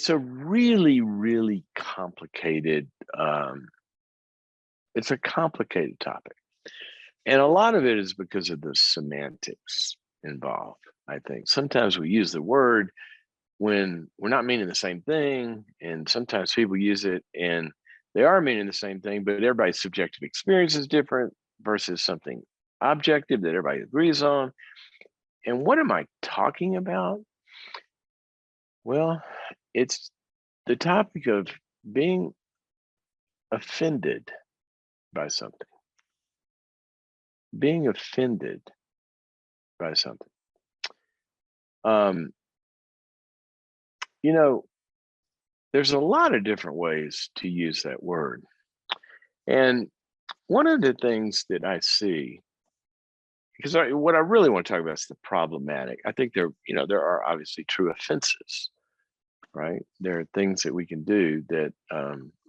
it's a really, really complicated, um, it's a complicated topic. And a lot of it is because of the semantics involved, I think. Sometimes we use the word when we're not meaning the same thing, and sometimes people use it and they are meaning the same thing, but everybody's subjective experience is different versus something objective that everybody agrees on. And what am I talking about? Well, it's the topic of being offended by something, being offended by something. Um, you know, there's a lot of different ways to use that word. And one of the things that I see, because what I really want to talk about is the problematic. I think there are obviously true offenses, right? There are things that we can do that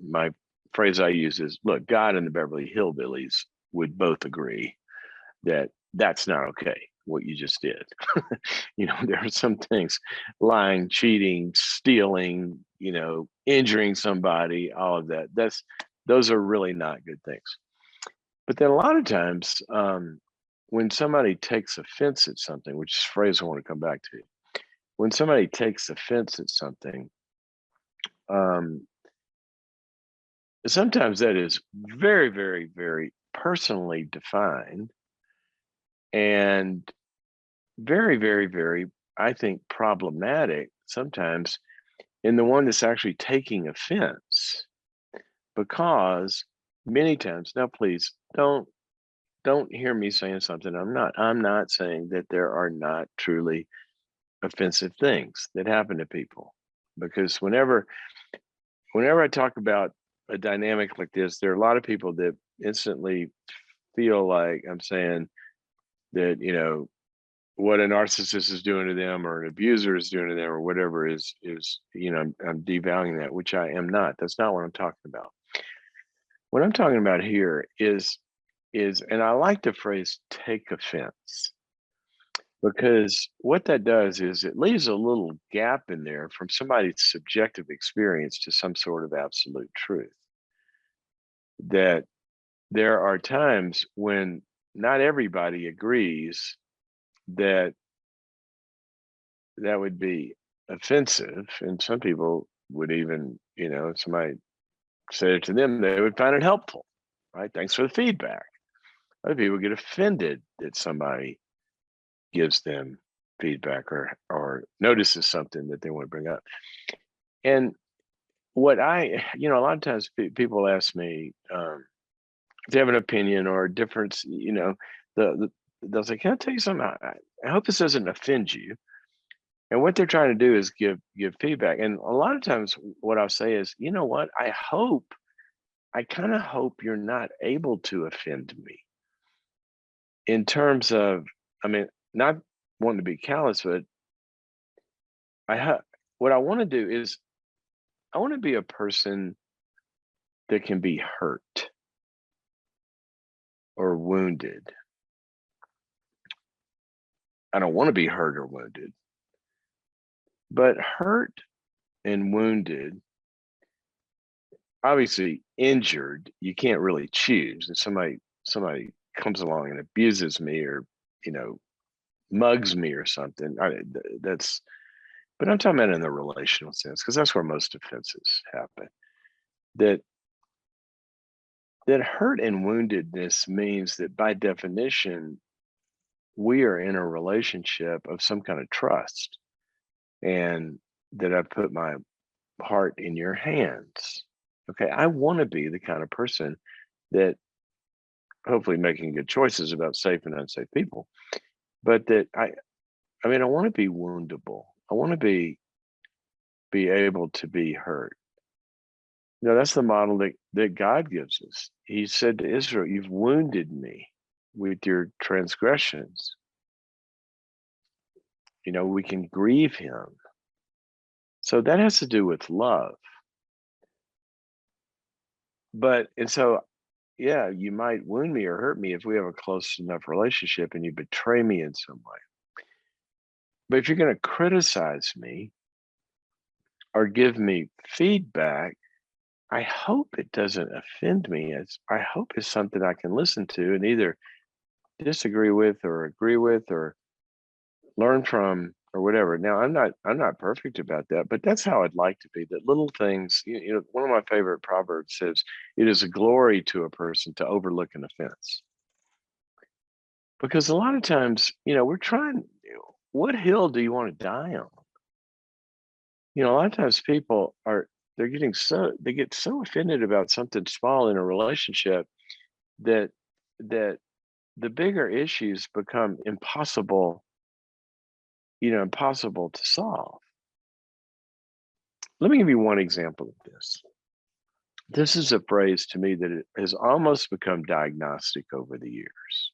my phrase I use is, look, God and the Beverly Hillbillies would both agree that that's not okay what you just did. There are some things, lying, cheating, stealing, injuring somebody, all of that. Those are really not good things. But then a lot of times, when somebody takes offense at something, which is a phrase I want to come back to, when somebody takes offense at something, um, sometimes that is very, very, very personally defined and very, very, very, I think, problematic sometimes in the one that's actually taking offense, because many times, now please don't hear me saying something I'm not saying that there are not truly offensive things that happen to people, because whenever I talk about a dynamic like this, there are a lot of people that instantly feel like I'm saying that, what a narcissist is doing to them or an abuser is doing to them or whatever is I'm devaluing that, which I am not. That's not what I'm talking about. What I'm talking about here is and I like the phrase take offense, because what that does is it leaves a little gap in there from somebody's subjective experience to some sort of absolute truth. That there are times when not everybody agrees that that would be offensive, and some people would even, if somebody said it to them, they would find it helpful, right? Thanks for the feedback. Other people get offended that somebody gives them feedback or notices something that they want to bring up. And what a lot of times people ask me, if they have an opinion or a difference, they'll say, "Can I tell you something? I hope this doesn't offend you." And what they're trying to do is give feedback. And a lot of times what I'll say is, you know what, I kind of hope you're not able to offend me, in terms of, I mean, not wanting to be callous, but what I want to do is I want to be a person that can be hurt or wounded. I don't want to be hurt or wounded, but hurt and wounded, obviously injured, you can't really choose. If somebody comes along and abuses me or, mugs me or something, that's, but I'm talking about in the relational sense, because that's where most offenses happen. That hurt and woundedness means that by definition, we are in a relationship of some kind of trust, and that I put my heart in your hands. Okay, I want to be the kind of person that, hopefully making good choices about safe and unsafe people, but that I want to be woundable. I want to be able to be hurt. That's the model that God gives us. He said to Israel, "You've wounded me with your transgressions." We can grieve him. So that has to do with love. And so, yeah, you might wound me or hurt me if we have a close enough relationship and you betray me in some way. But if you're going to criticize me or give me feedback, I hope it doesn't offend me. I hope it's something I can listen to and either disagree with or agree with or learn from or whatever. Now I'm not perfect about that, but that's how I'd like to be. That little things, one of my favorite proverbs says, "It is a glory to a person to overlook an offense." Because a lot of times, we're trying. What hill do you want to die on? A lot of times people they get so offended about something small in a relationship that that the bigger issues become impossible to solve. Let me give you one example of this. This is a phrase to me that it has almost become diagnostic over the years.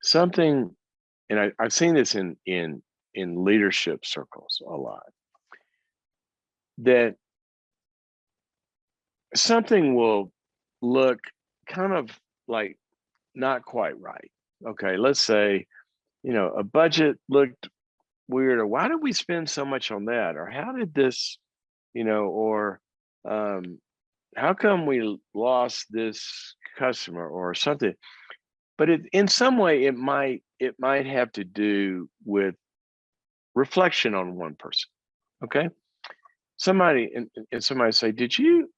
Something, and I've seen this in leadership circles a lot, that something will look kind of like not quite right. Okay, let's say, a budget looked weird, or why did we spend so much on that? Or how did this, or um, how come we lost this customer or something? But in some way, it might have to do with reflection on one person. Okay, somebody say, did you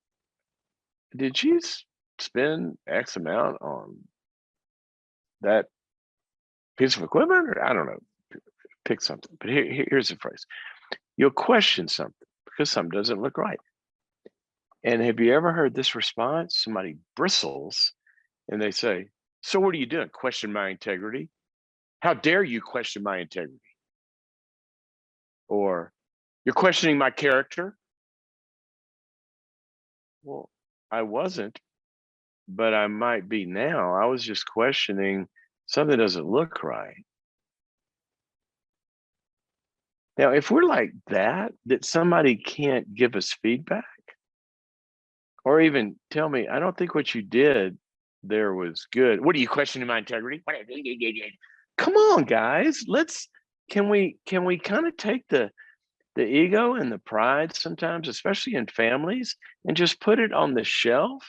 spend X amount on that piece of equipment? Or I don't know, pick something. But here's the phrase: you'll question something because something doesn't look right. And have you ever heard this response? Somebody bristles and they say, "So what are you doing? Question my integrity? How dare you question my integrity?" Or, "You're questioning my character?" Well, I wasn't, but I might be now. I was just questioning something doesn't look right. Now, if we're like that somebody can't give us feedback or even tell me, I don't think what you did there was good. What are you questioning my integrity? Come on, guys. Can we kind of take the ego and the pride sometimes, especially in families, and just put it on the shelf?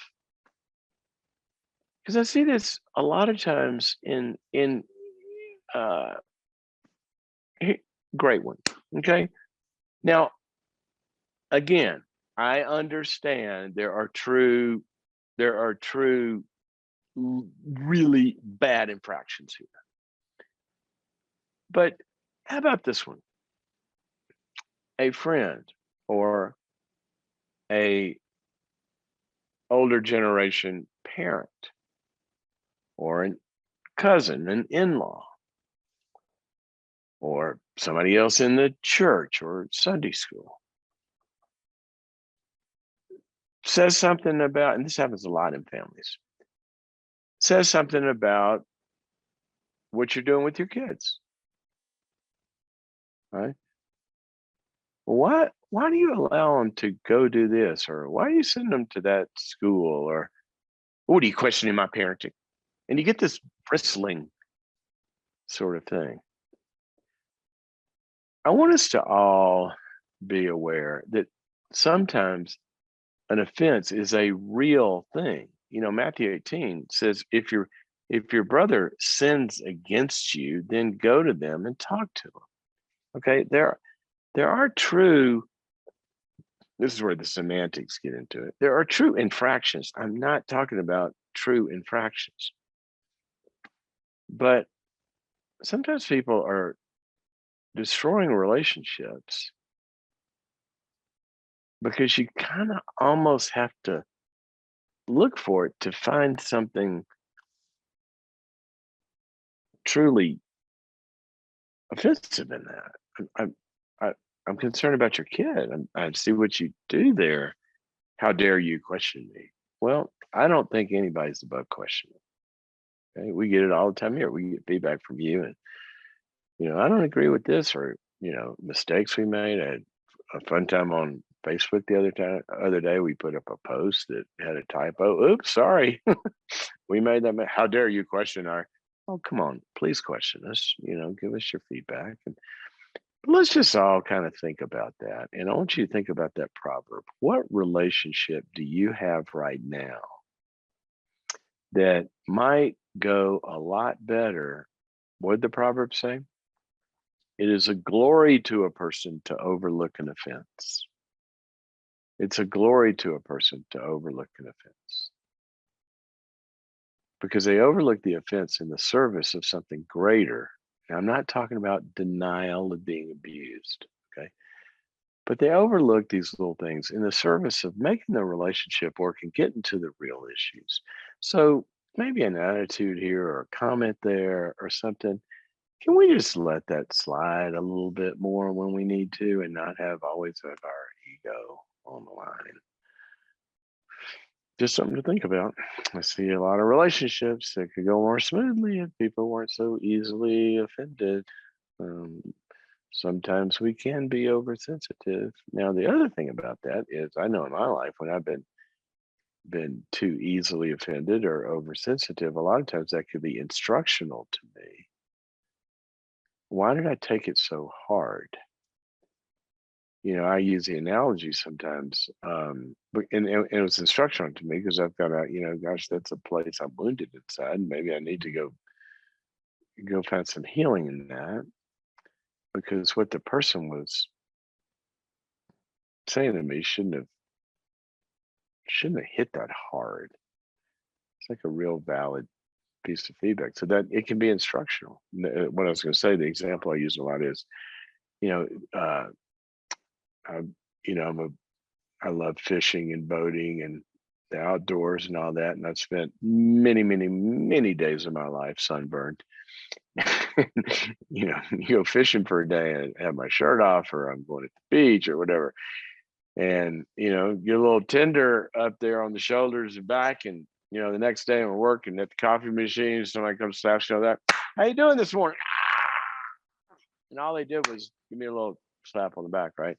Because I see this a lot of times in uh great one. Okay. Now, again, I understand there are true really bad infractions here. But how about this one? A friend or a older generation parent or a cousin, an in-law, or somebody else in the church or Sunday school says something about, and this happens a lot in families, says something about what you're doing with your kids, right? Why do you allow them to go do this? Or why do you send them to that school? Or what are you questioning my parenting? And you get this bristling sort of thing. I want us to all be aware that sometimes an offense is a real thing. Matthew 18 says, if your brother sins against you, then go to them and talk to them. Okay, there are true, this is where the semantics get into it. There are true infractions. I'm not talking about true infractions. But sometimes people are destroying relationships because you kind of almost have to look for it to find something truly offensive in that. I'm I, I'm concerned about your kid. I see what you do there. How dare you question me? Well, I don't think anybody's above questioning. Okay? We get it all the time here. We get feedback from you, and I don't agree with this, or mistakes we made. I had a fun time on Facebook the other day. We put up a post that had a typo. Oops, sorry. We made that. How dare you question our? Oh, come on, please question us. Give us your feedback. But let's just all kind of think about that. And I want you to think about that proverb. What relationship do you have right now that might go a lot better? What did the proverb say? It is a glory to a person to overlook an offense. It's a glory to a person to overlook an offense because they overlook the offense in the service of something greater. Now, I'm not talking about denial of being abused, okay? But they overlook these little things in the service of making the relationship work and getting to the real issues. So maybe an attitude here or a comment there or something. Can we just let that slide a little bit more when we need to and not have always have our ego on the line? Just something to think about. I see a lot of relationships that could go more smoothly if people weren't so easily offended. Um, Sometimes we can be oversensitive. Now, the other thing about that is I know in my life when I've been too easily offended or oversensitive, a lot of times that could be instructional to me. Why did I take it so hard? I use the analogy sometimes, and it was instructional to me because I've got gosh, that's a place I'm wounded inside. Maybe I need to go find some healing in that because what the person was saying to me shouldn't have hit that hard. It's like a real valid piece of feedback, so that it can be instructional. What I was going to say, the example I use a lot is, you know, uh, I, I love fishing and boating and the outdoors and all that. And I've spent many, many, many days of my life sunburned. You go fishing for a day and have my shirt off, or I'm going to the beach or whatever. And, get a little tender up there on the shoulders and back. And, the next day we're working at the coffee machine. Somebody comes slaps you on that. How you doing this morning? And all they did was give me a little slap on the back, right?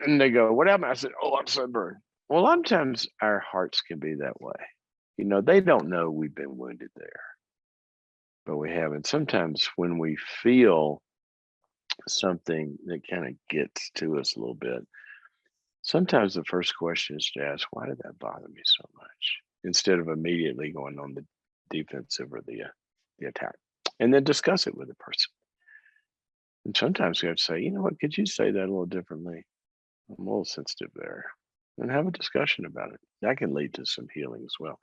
And they go, "What happened?" I said, "Oh, I'm sunburned." Well, a lot of times our hearts can be that way. They don't know we've been wounded there, but we have. And sometimes when we feel something that kind of gets to us a little bit, sometimes the first question is to ask, why did that bother me so much? Instead of immediately going on the defensive or the attack. And then discuss it with the person. And sometimes we have to say, you know what, could you say that a little differently? I'm a little sensitive there. And have a discussion about it. That can lead to some healing as well.